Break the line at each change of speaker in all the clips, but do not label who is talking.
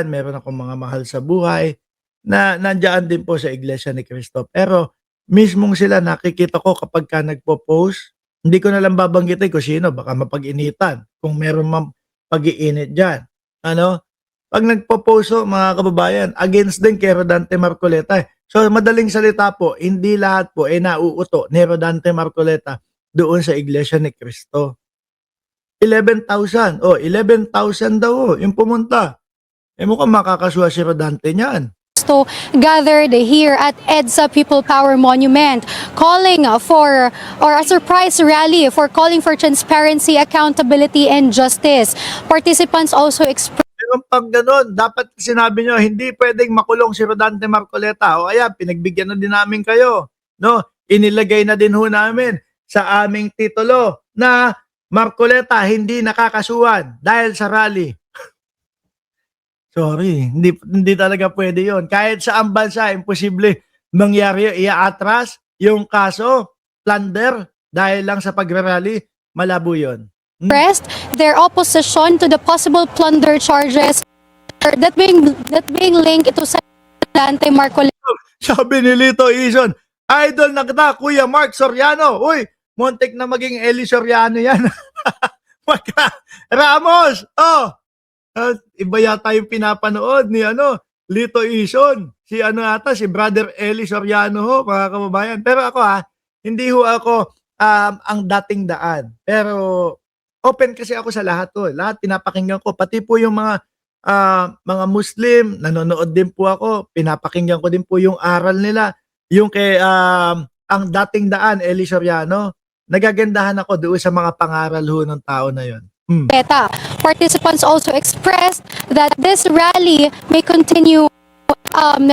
meron akong mga mahal sa buhay na nandiyan din po sa Iglesia ni Cristo. Pero mismong sila nakikita ko kapagka nagpo-post, hindi ko na lang babanggitin kung sino, baka mapag-initan kung meron pag-iinit diyan. Ano? 'Pag nagpo-post ho, mga kababayan, against din kay Rodante Marcoleta, eh. So madaling salita po, hindi lahat po nauuto ni Rodante Marcoleta doon sa Iglesia ni Cristo. 11,000, 11,000 daw yung pumunta. Mukhang makakasuha si Rodante niyan.
Gathered here at EDSA People Power Monument, calling for, or a surprise rally for calling for transparency, accountability, and justice. Participants also expressed
Pero pag gano'n, dapat sinabi nyo, hindi pwedeng makulong si Rodante Marcoleta. O ayan, pinagbigyan na din namin kayo. No? Inilagay na din ho namin sa aming titulo na Marcoleta hindi nakakasuhan dahil sa rally. Sorry, hindi talaga pwede yon. Kahit sa ang bansa, imposible mangyari i-atras yung kaso, plunder, dahil lang sa pagrarally, malabo yun.
their opposition to the possible plunder charges that being linked to Rodante Marcoleta.
Sabi ni Lito Ison, idol na kita, Kuya Mark Soriano. Uy, muntik na maging Eli Soriano yan. Ramos, iba yata yung pinapanood ni Lito Ison. Si si Brother Eli Soriano ho, mga kababayan. Pero ako hindi ho ako ang dating daan. Pero open kasi ako sa lahat to. Lahat pinapakinggan ko. Pati po yung mga Muslim, nanonood din po ako. Pinapakinggan ko din po yung aral nila. Yung kay ang dating daan, Eli Soriano. Nagagandahan ako doon sa mga pangaral ho ng tao na yon.
Participants also expressed that this rally may continue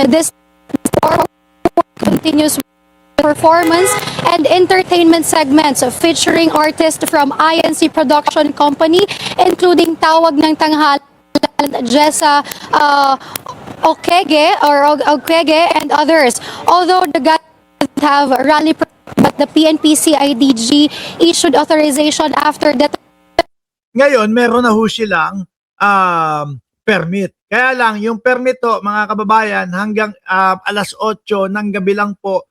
this continuous performance and entertainment segments featuring artists from INC Production Company, including Tawag ng Tanghalan, Jessa Okege and others. Although the guys have rally, but the PNP CIDG issued authorization after that.
Ngayon, meron na ho silang permit. Kaya lang, yung permit to, mga kababayan, hanggang alas 8 ng gabi lang po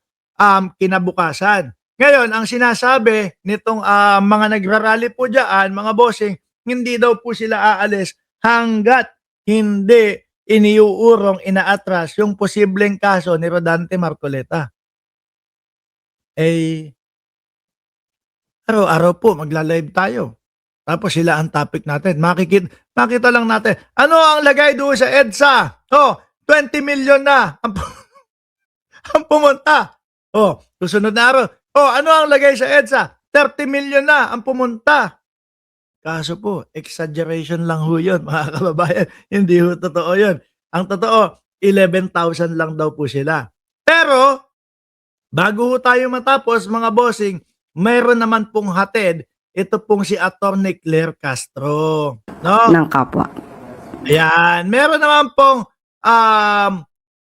kinabukasan. Ngayon, ang sinasabi nitong mga nagrarally po dyan, mga bossing, hindi daw po sila aalis hanggat hindi iniuurong, inaatras yung posibleng kaso ni Rodante Marcoleta. Araw-araw po magla-live tayo. Tapos sila ang topic natin. Makita lang natin. Ano ang lagay doon sa EDSA? 20 million na ang pumunta. Susunod na araw. Ano ang lagay sa EDSA? 30 million na ang pumunta. Kaso po, exaggeration lang ho yun, mga kababayan. Hindi ho totoo yun. Ang totoo, 11,000 lang daw po sila. Pero, bago ho tayo matapos, mga bossing, mayroon naman pong hatid. Ito pong si Atty. Claire Castro. No?
Ng kapwa.
Ayan. Meron naman pong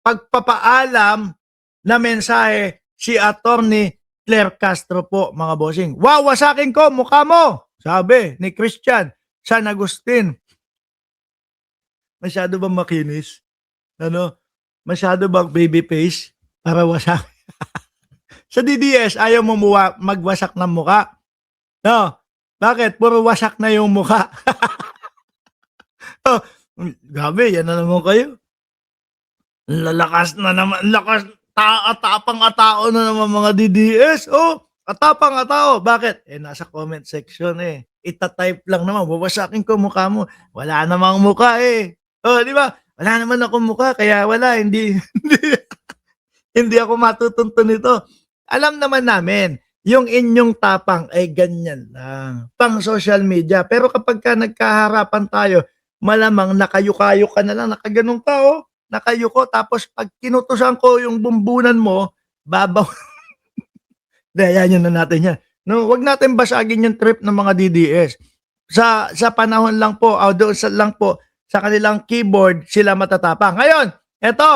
pagpapaalam na mensahe si Atty. Claire Castro po, mga bossing. Wawasakin ko mukha mo, sabi ni Christian San Agustin. Masyado bang makinis? Masyado bang baby face para wasakin? Sa DDS, ayaw mo magwasak ng mukha. No? Bakit? Puro wasak na yung mukha. Gabi, yan na naman kayo. Lalakas na naman, atapang-atao na naman mga DDS. Atapang-atao. Bakit? Nasa comment section Ita-type lang naman, wawasakin ko mukha mo. Wala namang mukha di ba? Wala naman akong mukha, kaya wala, hindi ako matutunto nito. Alam naman namin, yung inyong tapang ay ganyan lang. Pang social media. Pero kapag nagkaharapan tayo, malamang nakayukayo ka na lang, nakaganong ka nakayuko. Tapos pag kinutusan ko yung bumbunan mo, babaw. Yan na natin yan. No, wag natin basagin yung trip ng mga DDS. Sa panahon lang po, doon lang po, sa kanilang keyboard, sila matatapang. Ngayon, eto,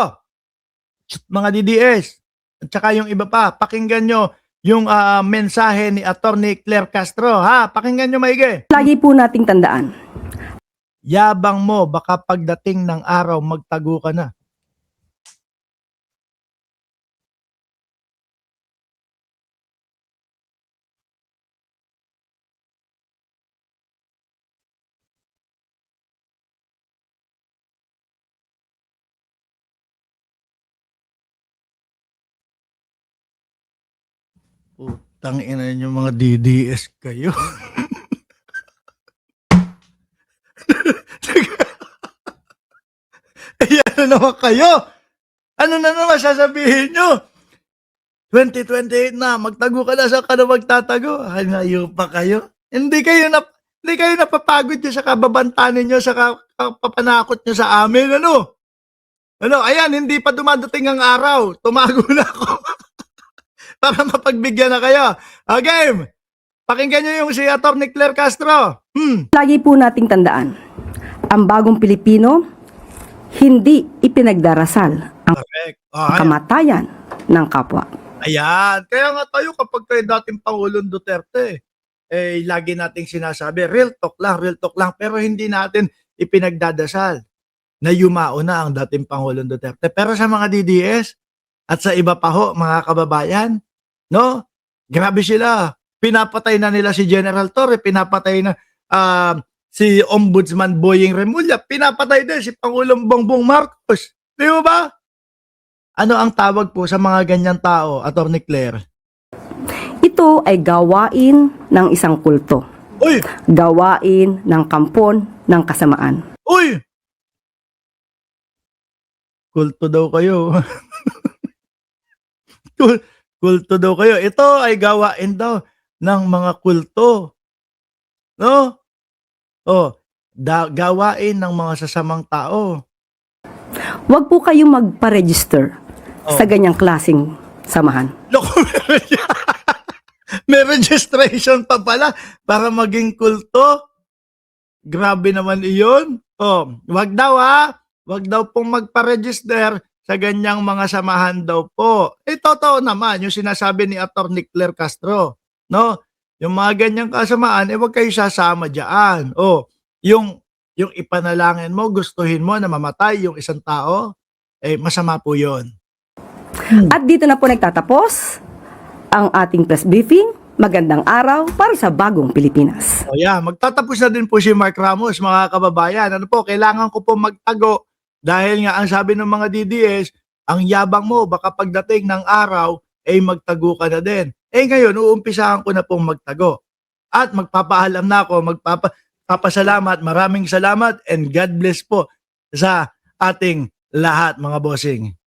mga DDS, at saka yung iba pa, pakinggan nyo yung mensahe ni Atty. Claire Castro. Pakinggan nyo maigi.
Lagi po nating tandaan,
Yabang mo, baka pagdating ng araw, magtago ka na. Putang ina niyo mga DDS kayo. Ano naman kayo? Ano na naman sasabihin nyo? 2028 na, magtago ka na, saan ka na magtatago? Hanayo pa kayo? Hindi kayo napapagod nyo sa kababantanin nyo, sa kapapanakot nyo sa amin, ano? Ano, ayan, hindi pa dumadating ang araw. Tumago na ako. Para mapagbigyan na kayo. Game! Pakinggan nyo yung si Atty. Claire Castro.
Lagi po nating tandaan, ang bagong Pilipino, hindi ipinagdarasal ang
Correct. Ayan.
kamatayan ng kapwa.
Ayan. Kaya nga tayo kapag kayo dating Pangulong Duterte, lagi nating sinasabi, real talk lang, pero hindi natin ipinagdadasal na yumao na ang dating Pangulong Duterte. Pero sa mga DDS at sa iba pa ho, mga kababayan, no? Grabe sila. Pinapatay na nila si General Torre, pinapatay na si Ombudsman Boying Remulla, pinapatay din si Pangulong Bongbong Marcos. Di ba? Ano ang tawag po sa mga ganyan tao, Atty. Claire?
Ito ay gawain ng isang kulto.
Uy!
Gawain ng kampon ng kasamaan.
Uy! Kulto daw kayo. Kulto daw kayo. Ito ay gawain daw ng mga kulto. No? Gawain ng mga sasamang tao.
Huwag po kayong magpa-register sa ganyang klaseng samahan.
Loko, may registration pa pala para maging kulto. Grabe naman iyon. Wag daw wag daw pong magpa-register sa ganyang mga samahan daw po. Totoo naman yung sinasabi ni Atty. Claire Castro, no? Yung mga ganyang kasamaan, wag kayo sasama diyan. Yung ipanalangin mo, gustuhin mo na mamatay yung isang tao, masama po 'yon.
At dito na po nagtatapos ang ating press briefing. Magandang araw para sa bagong Pilipinas.
Magtatapos na din po si Mark Ramos, mga kababayan. Ano po, kailangan ko po magtago dahil nga ang sabi ng mga DDS, ang yabang mo, baka pagdating ng araw, magtago ka na din. Ngayon, uumpisahan ko na pong magtago. At magpapaalam na ako, magpapasalamat, maraming salamat, and God bless po sa ating lahat, mga bossing.